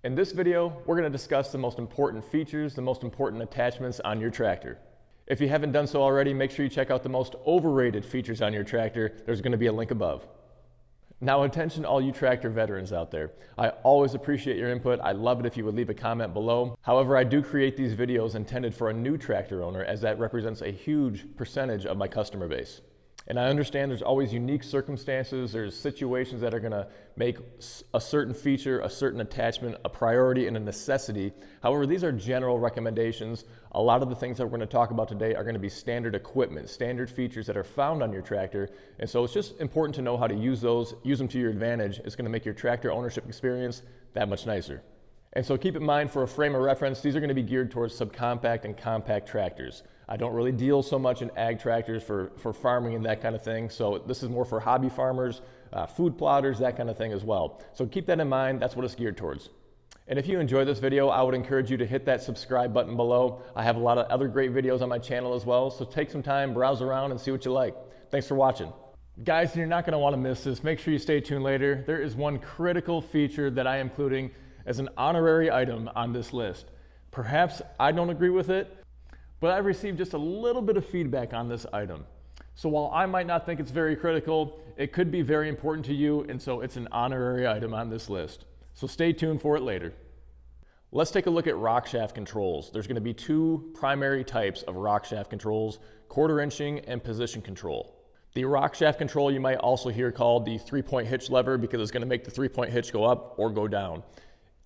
In this video, we're going to discuss the most important features, the most important attachments on your tractor. If you haven't done so already, make sure you check out the most overrated features on your tractor. There's going to be a link above. Now attention all you tractor veterans out there. I always appreciate your input. I love it if you would leave a comment below. However, I do create these videos intended for a new tractor owner, as that represents a huge percentage of my customer base. And I understand there's always unique circumstances, there's situations that are gonna make a certain feature, a certain attachment, a priority and a necessity. However, these are general recommendations. A lot of the things that we're gonna talk about today are gonna be standard equipment, standard features that are found on your tractor. And so it's just important to know how to use those, use them to your advantage. It's gonna make your tractor ownership experience that much nicer. And so keep in mind, for a frame of reference, these are going to be geared towards subcompact and compact tractors. I don't really deal so much in ag tractors for farming and that kind of thing. So this is more for hobby farmers, food plotters, that kind of thing as well. So keep that in mind. That's what it's geared towards. And if you enjoy this video, I would encourage you to hit that subscribe button below. I have a lot of other great videos on my channel as well. So take some time, browse around and see what you like. Thanks for watching. Guys, you're not going to want to miss this. Make sure you stay tuned later. There is one critical feature that I am including as an honorary item on this list. Perhaps I don't agree with it, but I've received just a little bit of feedback on this item. So while I might not think it's very critical, it could be very important to you, and so it's an honorary item on this list. So stay tuned for it later. Let's take a look at rock shaft controls. There's going to be two primary types of rock shaft controls: quarter inching and position control. The rock shaft control you might also hear called the 3-point hitch lever, because it's going to make the 3-point hitch go up or go down.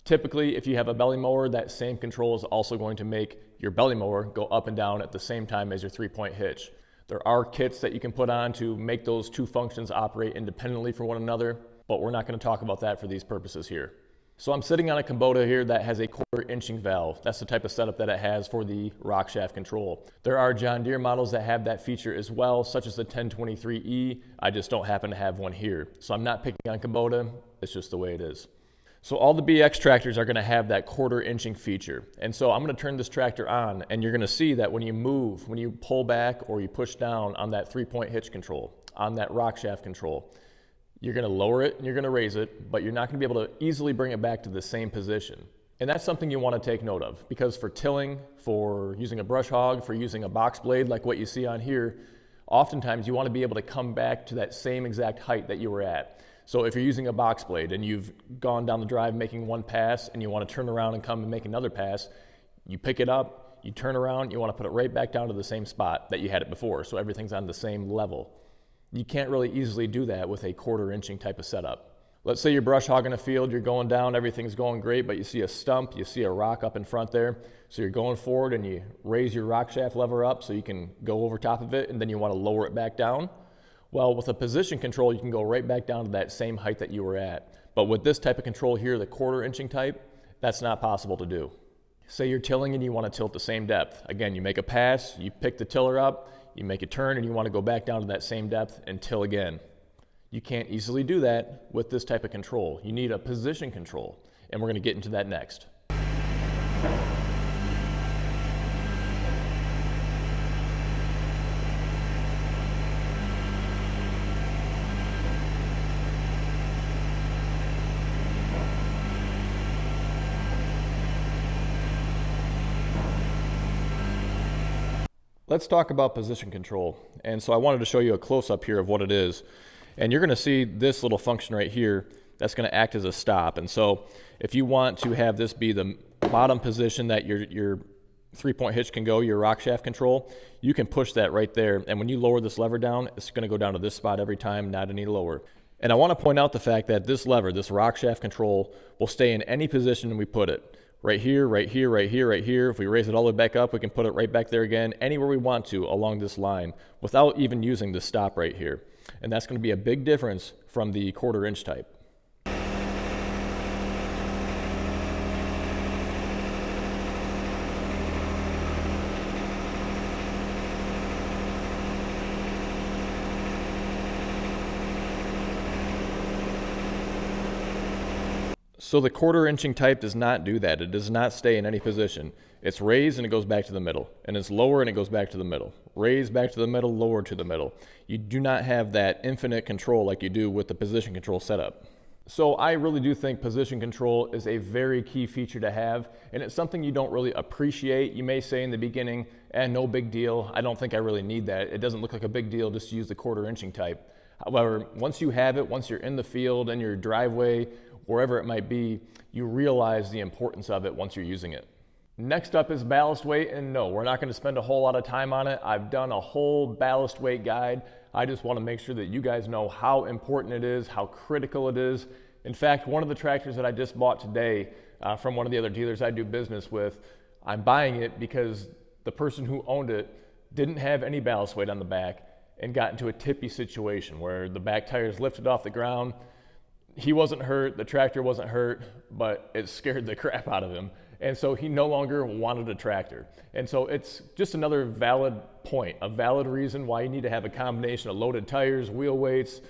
Typically, if you have a belly mower, that same control is also going to make your belly mower go up and down at the same time as your 3-point hitch. There are kits that you can put on to make those two functions operate independently from one another, but we're not going to talk about that for these purposes here. So I'm sitting on a Kubota here that has a quarter inching valve. That's the type of setup that it has for the rock shaft control. There are John Deere models that have that feature as well, such as the 1023E. I just don't happen to have one here. So I'm not picking on Kubota, it's just the way it is. So all the BX tractors are going to have that quarter inching feature. And so I'm going to turn this tractor on, and you're going to see that when you move, when you pull back or you push down on that 3-point hitch control, on that rock shaft control, you're going to lower it and you're going to raise it, but you're not going to be able to easily bring it back to the same position. And that's something you want to take note of, because for tilling, for using a brush hog, for using a box blade like what you see on here, oftentimes you want to be able to come back to that same exact height that you were at. So if you're using a box blade and you've gone down the drive making one pass and you want to turn around and come and make another pass, you pick it up, you turn around, you want to put it right back down to the same spot that you had it before, so everything's on the same level. You can't really easily do that with a quarter inching type of setup. Let's say you're brush hogging a field, you're going down, everything's going great, but you see a stump, you see a rock up in front there. So you're going forward and you raise your rock shaft lever up so you can go over top of it, and then you want to lower it back down. Well, with a position control, you can go right back down to that same height that you were at. But with this type of control here, the quarter inching type, that's not possible to do. Say you're tilling and you want to tilt the same depth. Again, you make a pass, you pick the tiller up, you make a turn, and you want to go back down to that same depth and till again. You can't easily do that with this type of control. You need a position control, and we're going to get into that next. Let's talk about position control. And so I wanted to show you a close-up here of what it is. And you're going to see this little function right here that's going to act as a stop. And so if you want to have this be the bottom position that your 3-point hitch can go, your rock shaft control, you can push that right there. And when you lower this lever down, it's going to go down to this spot every time, not any lower. And I want to point out the fact that this lever, this rock shaft control, will stay in any position we put it. Right here, right here, right here, right here. If we raise it all the way back up, we can put it right back there again, anywhere we want to along this line, without even using this stop right here. And that's going to be a big difference from the quarter inch type. So the quarter inching type does not do that. It does not stay in any position. It's raised and it goes back to the middle, and it's lower and it goes back to the middle. Raise back to the middle, lower to the middle. You do not have that infinite control like you do with the position control setup. So I really do think position control is a very key feature to have, and it's something you don't really appreciate. You may say in the beginning, no big deal. I don't think I really need that. It doesn't look like a big deal just to use the 1/4 inching type. However, once you have it, once you're in the field, in your driveway, wherever it might be, you realize the importance of it once you're using it. Next up is ballast weight, and no, we're not going to spend a whole lot of time on it. I've done a whole ballast weight guide. I just want to make sure that you guys know how important it is, how critical it is. In fact, one of the tractors that I just bought today from one of the other dealers I do business with, I'm buying it because the person who owned it didn't have any ballast weight on the back and got into a tippy situation where the back tires lifted off the ground. He wasn't hurt, the tractor wasn't hurt, but it scared the crap out of him. And so he no longer wanted a tractor. And so it's just another valid point, a valid reason why you need to have a combination of loaded tires, wheel weights,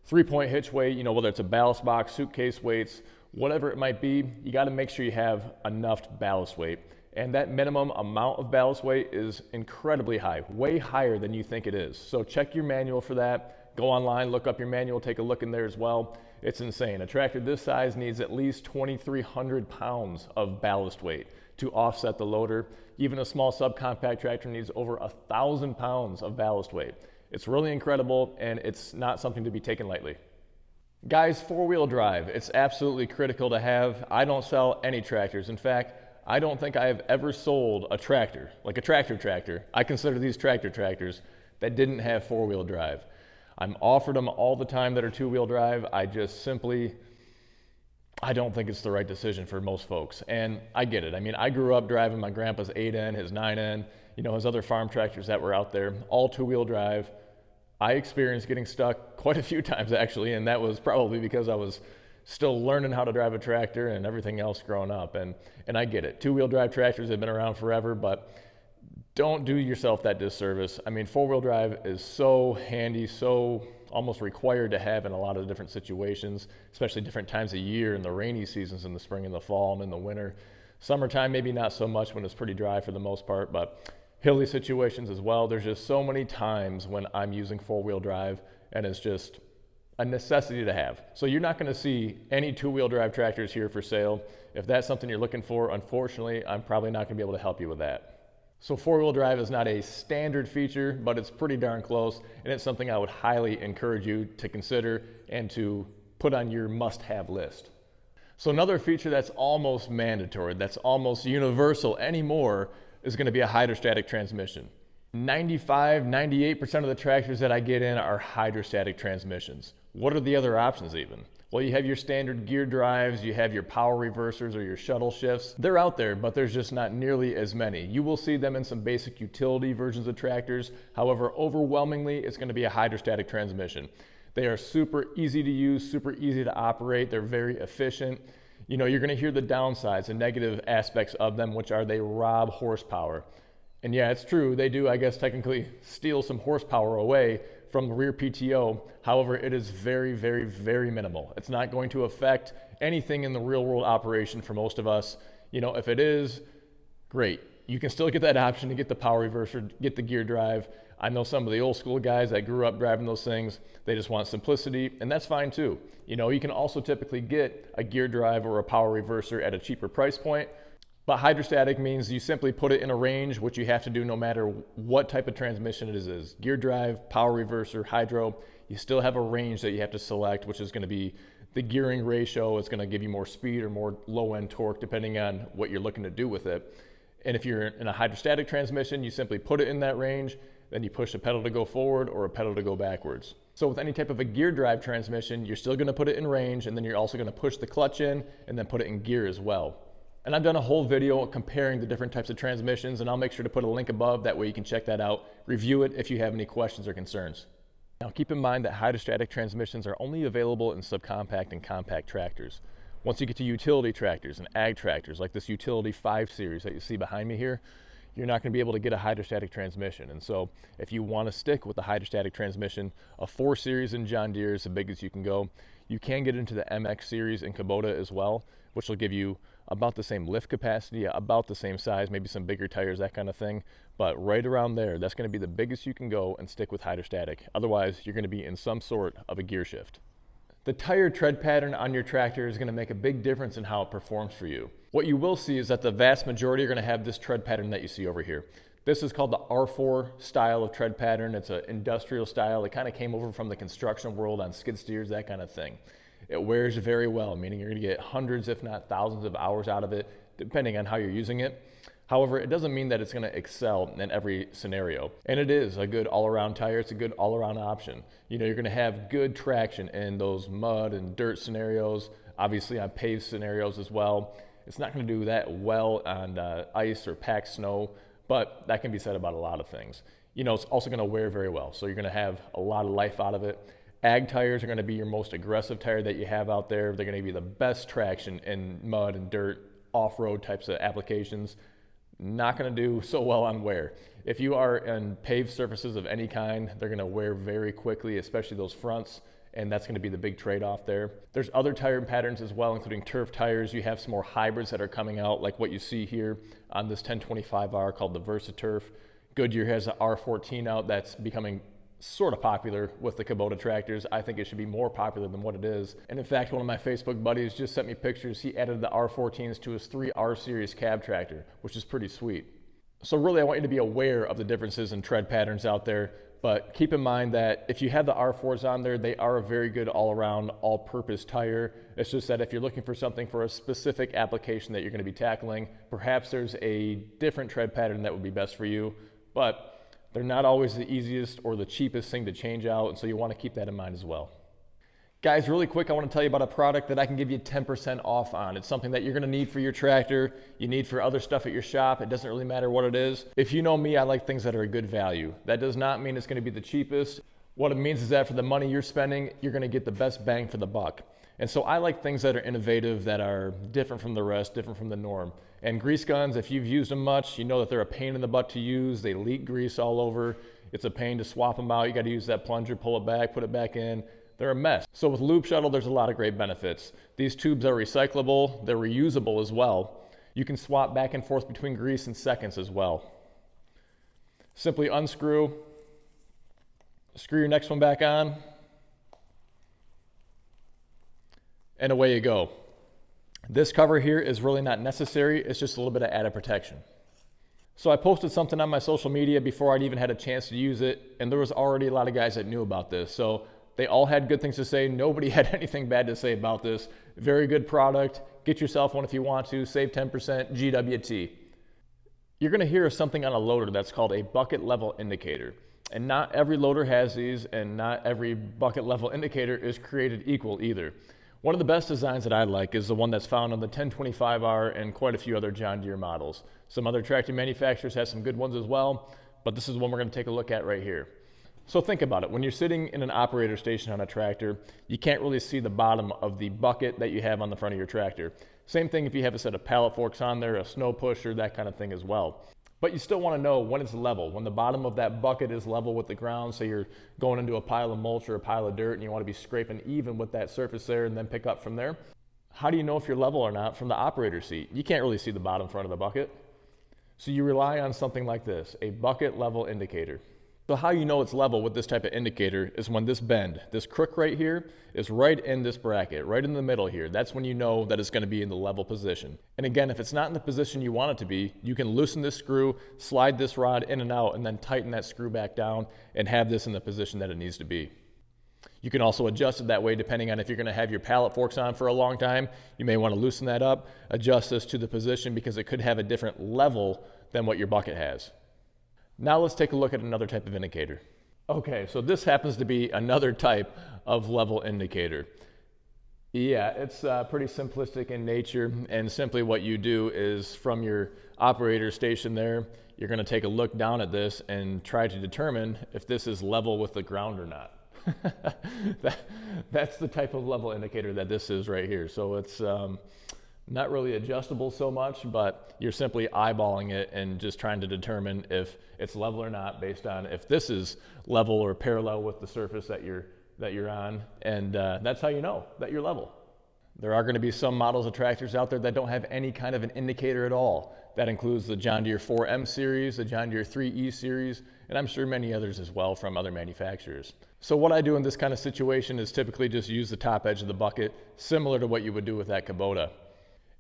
3-point hitch weight, whether it's a ballast box, suitcase weights, whatever it might be, you got to make sure you have enough ballast weight. And that minimum amount of ballast weight is incredibly high, way higher than you think it is. So check your manual for that. Go online, look up your manual, take a look in there as well. It's insane. A tractor this size needs at least 2,300 pounds of ballast weight to offset the loader. Even a small subcompact tractor needs over 1,000 pounds of ballast weight. It's really incredible, and it's not something to be taken lightly. Guys, 4-wheel drive, it's absolutely critical to have. I don't sell any tractors. In fact, I don't think I have ever sold a tractor, like a tractor. I consider these tractors that didn't have 4-wheel drive. I'm offered them all the time that are 2-wheel drive. I don't think it's the right decision for most folks. And I get it. I mean, I grew up driving my grandpa's 8N, his 9N, his other farm tractors that were out there, all 2-wheel drive. I experienced getting stuck quite a few times actually, and that was probably because I was still learning how to drive a tractor and everything else growing up. And I get it. 2-wheel drive tractors have been around forever, but don't do yourself that disservice. I mean, 4-wheel drive is so handy, so almost required to have in a lot of different situations, especially different times of year in the rainy seasons in the spring and the fall and in the winter. Summertime, maybe not so much when it's pretty dry for the most part, but hilly situations as well. There's just so many times when I'm using 4-wheel drive and it's just a necessity to have. So you're not going to see any 2-wheel drive tractors here for sale. If that's something you're looking for, unfortunately, I'm probably not going to be able to help you with that. So 4-wheel drive is not a standard feature, but it's pretty darn close, and it's something I would highly encourage you to consider and to put on your must-have list. So another feature that's almost mandatory, that's almost universal anymore, is going to be a hydrostatic transmission. 98% of the tractors that I get in are hydrostatic transmissions. What are the other options even? Well, you have your standard gear drives, you have your power reversers or your shuttle shifts. They're out there, but there's just not nearly as many. You will see them in some basic utility versions of tractors. However, overwhelmingly, it's going to be a hydrostatic transmission. They are super easy to use, super easy to operate. They're very efficient. You're going to hear the downsides, the negative aspects of them, which are they rob horsepower. And yeah, it's true. They do, I guess, technically steal some horsepower away from the rear PTO. However, it is very, very, very minimal. It's not going to affect anything in the real world operation for most of us. If it is, great. You can still get that option to get the power reverser, get the gear drive. I know some of the old school guys that grew up driving those things, they just want simplicity, and that's fine too. You can also typically get a gear drive or a power reverser at a cheaper price point. But hydrostatic means you simply put it in a range, which you have to do no matter what type of transmission it is. Gear drive, power reverser, hydro, you still have a range that you have to select, which is going to be the gearing ratio. It's going to give you more speed or more low-end torque, depending on what you're looking to do with it. And if you're in a hydrostatic transmission, you simply put it in that range, then you push a pedal to go forward or a pedal to go backwards. So with any type of a gear drive transmission, you're still going to put it in range, and then you're also going to push the clutch in and then put it in gear as well. And I've done a whole video comparing the different types of transmissions, and I'll make sure to put a link above. That way you can check that out, review it if you have any questions or concerns. Now keep in mind that hydrostatic transmissions are only available in subcompact and compact tractors. Once you get to utility tractors and ag tractors, like this Utility 5 Series that you see behind me here, you're not going to be able to get a hydrostatic transmission. And so if you want to stick with the hydrostatic transmission, a 4 Series in John Deere is the biggest you can go. You can get into the MX Series in Kubota as well, which will give you about the same lift capacity, about the same size, maybe some bigger tires, that kind of thing. But right around there, that's going to be the biggest you can go and stick with hydrostatic. Otherwise, you're going to be in some sort of a gear shift. The tire tread pattern on your tractor is going to make a big difference in how it performs for you. What you will see is that the vast majority are going to have this tread pattern that you see over here. This is called the R4 style of tread pattern. It's an industrial style. It kind of came over from the construction world on skid steers, that kind of thing. It wears very well, meaning you're going to get hundreds, if not thousands of hours out of it, depending on how you're using it. However, it doesn't mean that it's going to excel in every scenario. And it is a good all-around tire. It's a good all-around option. You know, you're going to have good traction in those mud and dirt scenarios, obviously on paved scenarios as well. It's not going to do that well on ice or packed snow, but that can be said about a lot of things. You know, it's also going to wear very well, so you're going to have a lot of life out of it. Ag tires are going to be your most aggressive tire that you have out there. They're going to be the best traction in mud and dirt, off-road types of applications. Not going to do so well on wear. If you are in paved surfaces of any kind, they're going to wear very quickly, especially those fronts, and that's going to be the big trade-off there. There's other tire patterns as well, including turf tires. You have some more hybrids that are coming out, like what you see here on this 1025R called the VersaTurf. Goodyear has the R14 out that's becoming sort of popular with the Kubota tractors. I think it should be more popular than what it is. And in fact, one of my Facebook buddies just sent me pictures. He added the R14s to his 3R series cab tractor, which is pretty sweet. So really, I want you to be aware of the differences in tread patterns out there, but keep in mind that if you have the R4s on there, they are a very good all-around, all-purpose tire. It's just that if you're looking for something for a specific application that you're going to be tackling, perhaps there's a different tread pattern that would be best for you, but they're not always the easiest or the cheapest thing to change out, and so you want to keep that in mind as well. Guys, really quick, I want to tell you about a product that I can give you 10% off on. It's something that you're going to need for your tractor, you need for other stuff at your shop. It doesn't really matter what it is. If you know me, I like things that are a good value. That does not mean it's going to be the cheapest. What it means is that for the money you're spending, you're going to get the best bang for the buck. And so I like things that are innovative, that are different from the rest, different from the norm. And grease guns, if you've used them much, you know that they're a pain in the butt to use. They leak grease all over. It's a pain to swap them out. You got to use that plunger, pull it back, put it back in. They're a mess. So with Lube Shuttle, there's a lot of great benefits. These tubes are recyclable. They're reusable as well. You can swap back and forth between grease in seconds as well. Simply unscrew, screw your next one back on, and away you go. This cover here is really not necessary. It's just a little bit of added protection. So I posted something on my social media before I'd even had a chance to use it, and there was already a lot of guys that knew about this. So they all had good things to say. Nobody had anything bad to say about this. Very good product. Get yourself one if you want to. Save 10%, GWT. You're going to hear something on a loader that's called a bucket level indicator. And not every loader has these, and not every bucket level indicator is created equal either. One of the best designs that I like is the one that's found on the 1025R and quite a few other John Deere models. Some other tractor manufacturers have some good ones as well, but this is one we're going to take a look at right here. So think about it. When you're sitting in an operator station on a tractor, you can't really see the bottom of the bucket that you have on the front of your tractor. Same thing if you have a set of pallet forks on there, a snow pusher, that kind of thing as well. But you still want to know when it's level, when the bottom of that bucket is level with the ground. So you're going into a pile of mulch or a pile of dirt and you want to be scraping even with that surface there and then pick up from there. How do you know if you're level or not from the operator seat? You can't really see the bottom front of the bucket. So you rely on something like this, a bucket level indicator. So how you know it's level with this type of indicator is when this bend, this crook right here, is right in this bracket, right in the middle here. That's when you know that it's going to be in the level position. And again, if it's not in the position you want it to be, you can loosen this screw, slide this rod in and out, and then tighten that screw back down and have this in the position that it needs to be. You can also adjust it that way depending on if you're going to have your pallet forks on for a long time. You may want to loosen that up, adjust this to the position because it could have a different level than what your bucket has. Now let's take a look at another type of indicator. Okay, so this happens to be another type of level indicator. Yeah, it's pretty simplistic in nature, and simply what you do is from your operator station there, you're going to take a look down at this and try to determine if this is level with the ground or not. That's the type of level indicator that this is right here. So it's not really adjustable so much, but you're simply eyeballing it and just trying to determine if it's level or not based on if this is level or parallel with the surface that you're on, and that's how you know that you're level. There are going to be some models of tractors out there that don't have any kind of an indicator at all. That includes the John Deere 4M series, the John Deere 3E series, and I'm sure many others as well from other manufacturers. So what I do in this kind of situation is typically just use the top edge of the bucket, similar to what you would do with that Kubota.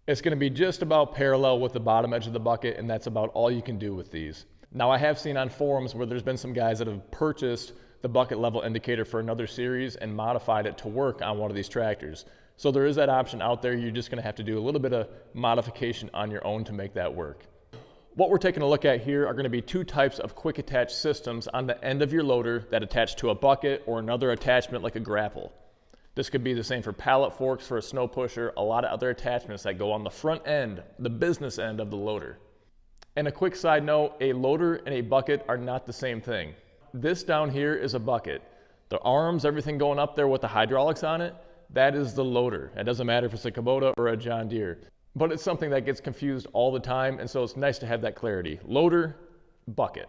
It's going to be just about parallel with the bottom edge of the bucket, and that's about all you can do with these. Now, I have seen on forums where there's been some guys that have purchased the bucket level indicator for another series and modified it to work on one of these tractors. So there is that option out there. You're just going to have to do a little bit of modification on your own to make that work. What we're taking a look at here are going to be two types of quick attach systems on the end of your loader that attach to a bucket or another attachment like a grapple. This could be the same for pallet forks for a snow pusher, a lot of other attachments that go on the front end, the business end of the loader. And a quick side note, a loader and a bucket are not the same thing. This down here is a bucket. The arms, everything going up there with the hydraulics on it, that is the loader. It doesn't matter if it's a Kubota or a John Deere, but it's something that gets confused all the time, and so it's nice to have that clarity. Loader, bucket.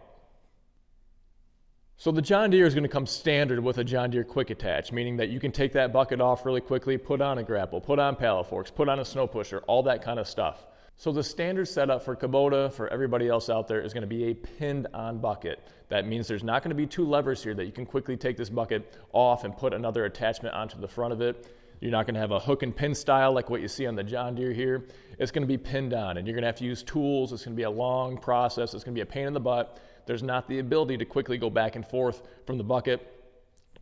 So the John Deere is going to come standard with a John Deere quick attach, meaning that you can take that bucket off really quickly, put on a grapple, put on pallet forks, put on a snow pusher, all that kind of stuff. So the standard setup for Kubota, for everybody else out there, is going to be a pinned on bucket. That means there's not going to be two levers here that you can quickly take this bucket off and put another attachment onto the front of it. You're not going to have a hook and pin style like what you see on the John Deere here. It's going to be pinned on, and you're going to have to use tools. It's going to be a long process. It's going to be a pain in the butt. There's not the ability to quickly go back and forth from the bucket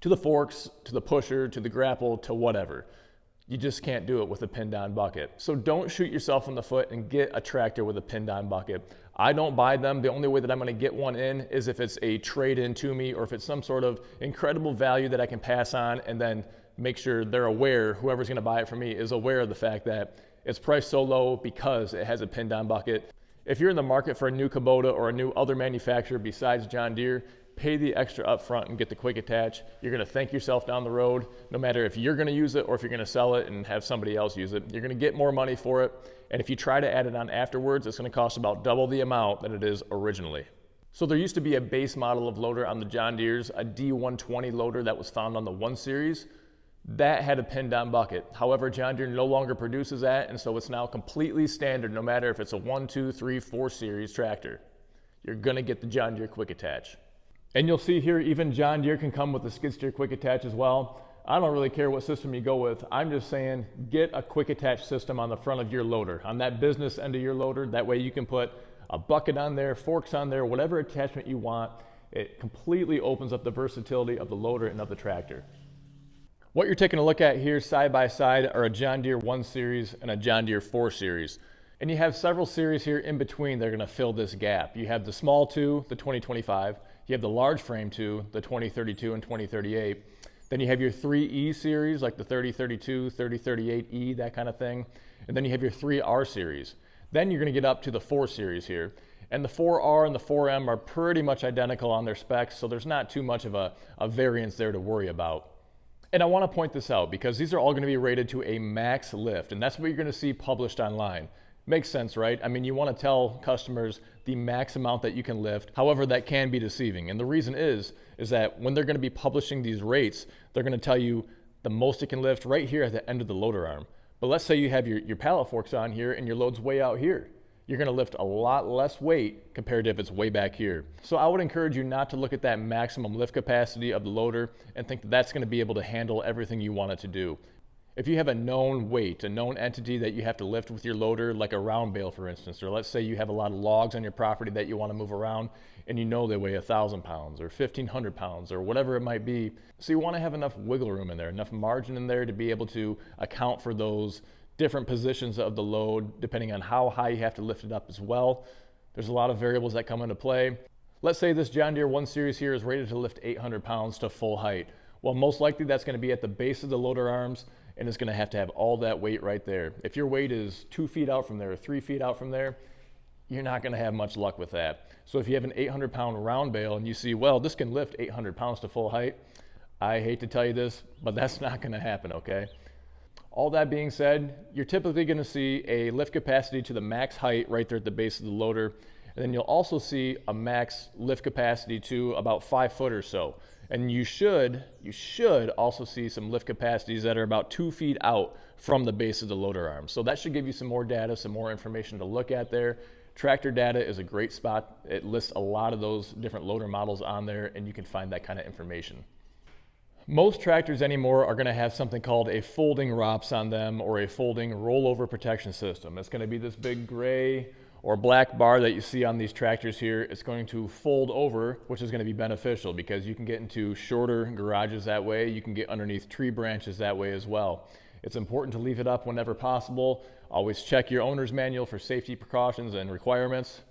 to the forks, to the pusher, to the grapple, to whatever. You just can't do it with a pinned on bucket. So don't shoot yourself in the foot and get a tractor with a pinned on bucket. I don't buy them. The only way that I'm going to get one in is if it's a trade-in to me, or if it's some sort of incredible value that I can pass on, and then make sure they're aware, whoever's going to buy it from me is aware of the fact that it's priced so low because it has a pinned on bucket. If you're in the market for a new Kubota or a new other manufacturer besides John Deere, pay the extra up front and get the quick attach. You're going to thank yourself down the road, no matter if you're going to use it or if you're going to sell it and have somebody else use it. You're going to get more money for it, and if you try to add it on afterwards, it's going to cost about double the amount that it is originally. So there used to be a base model of loader on the John Deeres, a D120 loader that was found on the 1 Series. That had a pinned on bucket. However, John Deere no longer produces that, and so it's now completely standard no matter if it's a 1, 2, 3, 4 Series tractor. You're going to get the John Deere quick attach. And you'll see here, even John Deere can come with a skid steer quick attach as well. I don't really care what system you go with. I'm just saying, get a quick attach system on the front of your loader, on that business end of your loader. That way you can put a bucket on there, forks on there, whatever attachment you want. It completely opens up the versatility of the loader and of the tractor. What you're taking a look at here side by side are a John Deere 1 Series and a John Deere 4 Series. And you have several series here in between that are going to fill this gap. You have the small 2, the 2025. You have the large frame 2, the 2032 and 2038. Then you have your 3E series, like the 3032, 3038E, that kind of thing. And then you have your 3R series. Then you're going to get up to the 4 series here. And the 4R and the 4M are pretty much identical on their specs, so there's not too much of a variance there to worry about. And I want to point this out because these are all going to be rated to a max lift, and that's what you're going to see published online. Makes sense, right? I mean, you want to tell customers the max amount that you can lift. However, that can be deceiving. And the reason is that when they're going to be publishing these rates, they're going to tell you the most it can lift right here at the end of the loader arm. But let's say you have your pallet forks on here and your load's way out here. You're going to lift a lot less weight compared to if it's way back here. So I would encourage you not to look at that maximum lift capacity of the loader and think that that's going to be able to handle everything you want it to do. If you have a known weight, a known entity that you have to lift with your loader, like a round bale for instance, or let's say you have a lot of logs on your property that you want to move around and you know they weigh 1,000 pounds or 1,500 pounds or whatever it might be. So you want to have enough wiggle room in there, enough margin in there to be able to account for those different positions of the load depending on how high you have to lift it up as well. There's a lot of variables that come into play. Let's say this John Deere 1 Series here is rated to lift 800 pounds to full height. Well, most likely that's going to be at the base of the loader arms, and it's going to have all that weight right there. If your weight is 2 feet out from there or 3 feet out from there, you're not going to have much luck with that. So if you have an 800-pound round bale and you see, well, this can lift 800 pounds to full height, I hate to tell you this, but that's not going to happen, okay? All that being said, you're typically going to see a lift capacity to the max height right there at the base of the loader. And then you'll also see a max lift capacity to about 5 foot or so. And you should also see some lift capacities that are about 2 feet out from the base of the loader arm. So that should give you some more data, some more information to look at there. Tractor data is a great spot. It lists a lot of those different loader models on there, and you can find that kind of information. Most tractors anymore are going to have something called a folding ROPS on them, or a folding rollover protection system. It's going to be this big gray or black bar that you see on these tractors here. It's going to fold over, which is going to be beneficial because you can get into shorter garages that way. You can get underneath tree branches that way as well. It's important to leave it up whenever possible. Always check your owner's manual for safety precautions and requirements.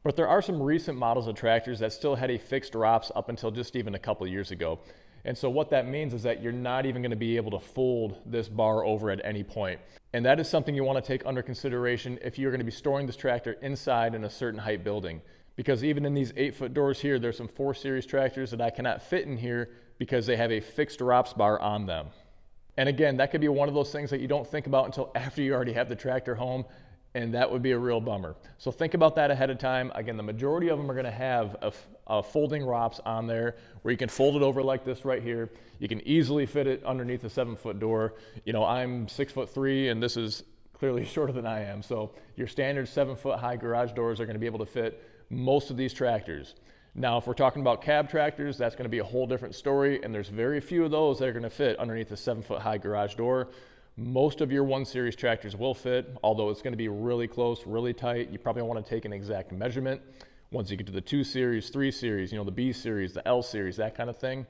But there are some recent models of tractors that still had a fixed ROPS up until just even a couple years ago. And so what that means is that you're not even going to be able to fold this bar over at any point. And that is something you want to take under consideration if you're going to be storing this tractor inside in a certain height building. Because even in these 8-foot doors here, there's some 4 Series tractors that I cannot fit in here because they have a fixed ROPS bar on them. And again, that could be one of those things that you don't think about until after you already have the tractor home, and that would be a real bummer. So think about that ahead of time. Again, the majority of them are going to have a folding ROPS on there where you can fold it over like this right here. You can easily fit it underneath a 7-foot door. You know, I'm 6'3" and this is clearly shorter than I am. So your standard 7-foot high garage doors are going to be able to fit most of these tractors. Now, if we're talking about cab tractors, that's going to be a whole different story, and there's very few of those that are going to fit underneath a 7-foot high garage door. Most of your 1 Series tractors will fit, although it's going to be really close, really tight. You probably want to take an exact measurement. Once you get to the 2 Series, 3 Series, you know, the B Series, the L Series, that kind of thing,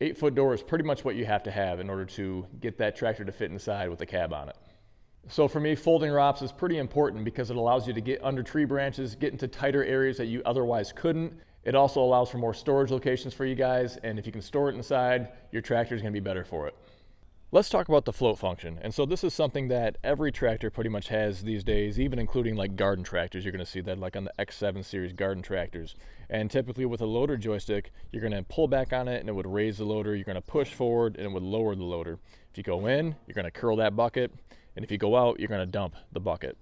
8-foot door is pretty much what you have to have in order to get that tractor to fit inside with a cab on it. So for me, folding ROPS is pretty important because it allows you to get under tree branches, get into tighter areas that you otherwise couldn't. It also allows for more storage locations for you guys, and if you can store it inside, your tractor is going to be better for it. Let's talk about the float function. And so this is something that every tractor pretty much has these days, even including like garden tractors. You're going to see that like on the X7 Series garden tractors. And typically with a loader joystick, you're going to pull back on it and it would raise the loader. You're going to push forward and it would lower the loader. If you go in, you're going to curl that bucket. And if you go out, you're going to dump the bucket.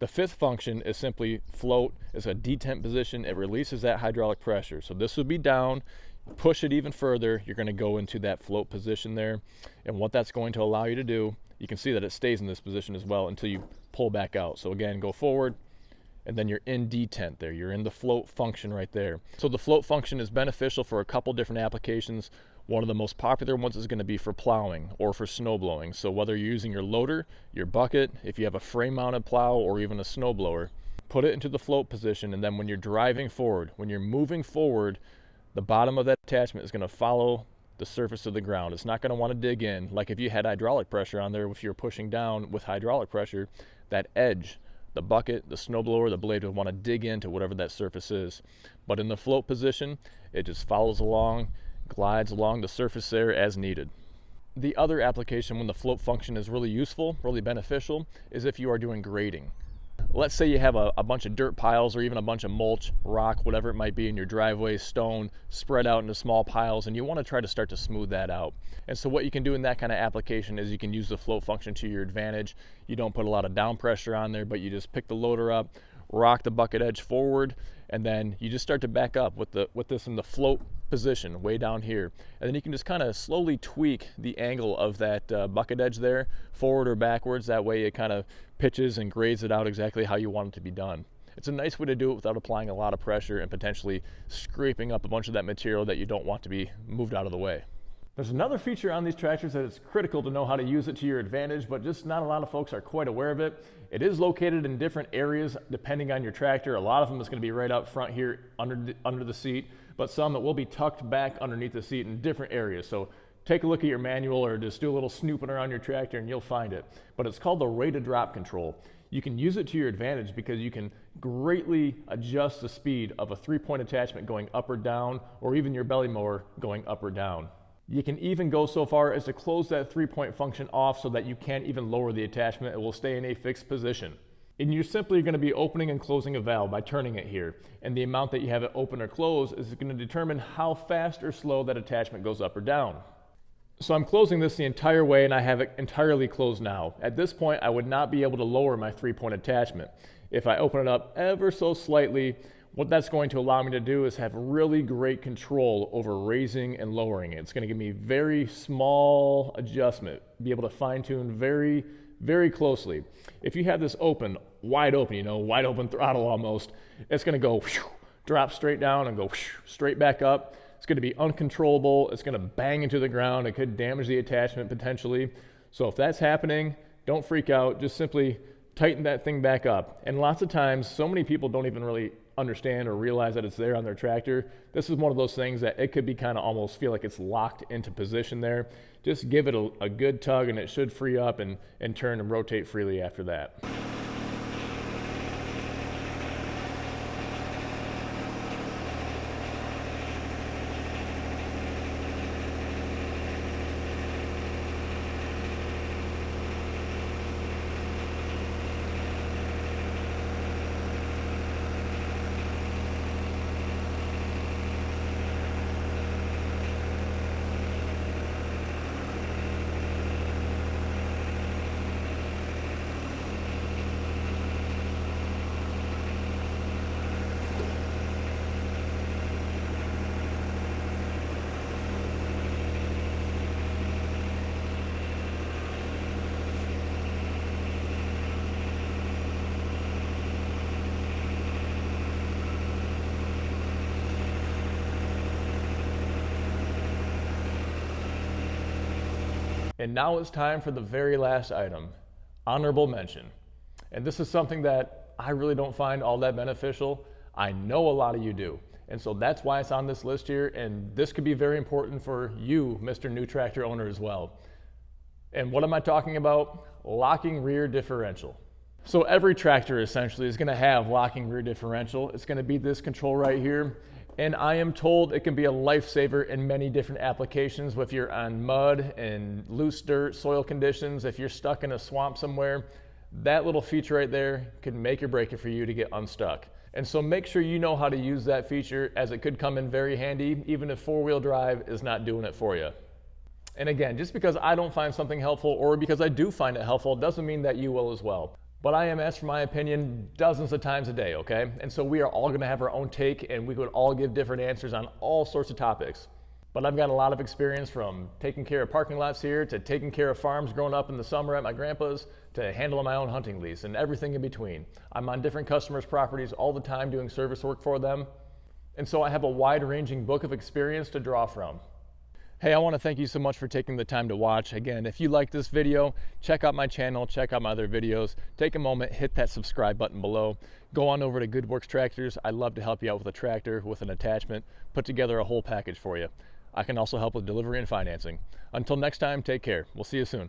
The 5th function is simply float. It's a detent position. It releases that hydraulic pressure. So this would be down. Push it even further, you're going to go into that float position there. And what that's going to allow you to do, you can see that it stays in this position as well until you pull back out. So again, go forward, and then you're in detent there. You're in the float function right there. So the float function is beneficial for a couple different applications. One of the most popular ones is going to be for plowing or for snow blowing. So whether you're using your loader, your bucket, if you have a frame mounted plow or even a snow blower, put it into the float position, and then when you're driving forward, when you're moving forward, the bottom of that attachment is going to follow the surface of the ground. It's not going to want to dig in. Like if you had hydraulic pressure on there, if you're pushing down with hydraulic pressure, that edge, the bucket, the snowblower, the blade would want to dig into whatever that surface is. But in the float position, it just follows along, glides along the surface there as needed. The other application when the float function is really useful, really beneficial, is if you are doing grading. Let's say you have a bunch of dirt piles or even a bunch of mulch, rock, whatever it might be in your driveway, stone, spread out into small piles, and you want to try to start to smooth that out. And so what you can do in that kind of application is you can use the float function to your advantage. You don't put a lot of down pressure on there, but you just pick the loader up, rock the bucket edge forward, and then you just start to back up with this in the float position way down here. And then you can just kind of slowly tweak the angle of that bucket edge there, forward or backwards. That way it kind of pitches and grades it out exactly how you want it to be done. It's a nice way to do it without applying a lot of pressure and potentially scraping up a bunch of that material that you don't want to be moved out of the way. There's another feature on these tractors that is critical to know how to use it to your advantage, but just not a lot of folks are quite aware of it. It is located in different areas depending on your tractor. A lot of them is going to be right out front here under the seat, but some that will be tucked back underneath the seat in different areas. So take a look at your manual or just do a little snooping around your tractor and you'll find it. But it's called the rated drop control. You can use it to your advantage because you can greatly adjust the speed of a 3-point attachment going up or down, or even your belly mower going up or down. You can even go so far as to close that 3-point function off so that you can't even lower the attachment. It will stay in a fixed position. And you're simply going to be opening and closing a valve by turning it here. And the amount that you have it open or close is going to determine how fast or slow that attachment goes up or down. So I'm closing this the entire way and I have it entirely closed now. At this point, I would not be able to lower my 3-point attachment. If I open it up ever so slightly, what that's going to allow me to do is have really great control over raising and lowering it. It's going to give me very small adjustment, be able to fine tune very, very closely. If you have this open, wide open, you know, wide open throttle almost, it's going to go drop straight down and go straight back up. It's going to be uncontrollable. It's going to bang into the ground. It could damage the attachment potentially. So if that's happening, don't freak out. Just simply tighten that thing back up. And lots of times, so many people don't even really understand or realize that it's there on their tractor. This is one of those things that it could be kind of almost feel like it's locked into position there. Just give it a good tug and it should free up and turn and rotate freely after that. And now it's time for the very last item, honorable mention. And this is something that I really don't find all that beneficial. I know a lot of you do. And so that's why it's on this list here. And this could be very important for you, Mr. New Tractor owner as well. And what am I talking about? Locking rear differential. So every tractor essentially is going to have locking rear differential. It's going to be this control right here. And I am told it can be a lifesaver in many different applications. If you're on mud and loose dirt, soil conditions, if you're stuck in a swamp somewhere, that little feature right there could make or break it for you to get unstuck. And so make sure you know how to use that feature, as it could come in very handy, even if four-wheel drive is not doing it for you. And again, just because I don't find something helpful or because I do find it helpful doesn't mean that you will as well. But I am asked for my opinion dozens of times a day, okay? And so we are all gonna have our own take, and we could all give different answers on all sorts of topics. But I've got a lot of experience, from taking care of parking lots here, to taking care of farms growing up in the summer at my grandpa's, to handling my own hunting lease, and everything in between. I'm on different customers' properties all the time doing service work for them. And so I have a wide-ranging book of experience to draw from. Hey, I want to thank you so much for taking the time to watch. Again, if you like this video, check out my channel, check out my other videos. Take a moment, hit that subscribe button below. Go on over to Good Works Tractors. I'd love to help you out with a tractor, with an attachment, put together a whole package for you. I can also help with delivery and financing. Until next time, take care. We'll see you soon.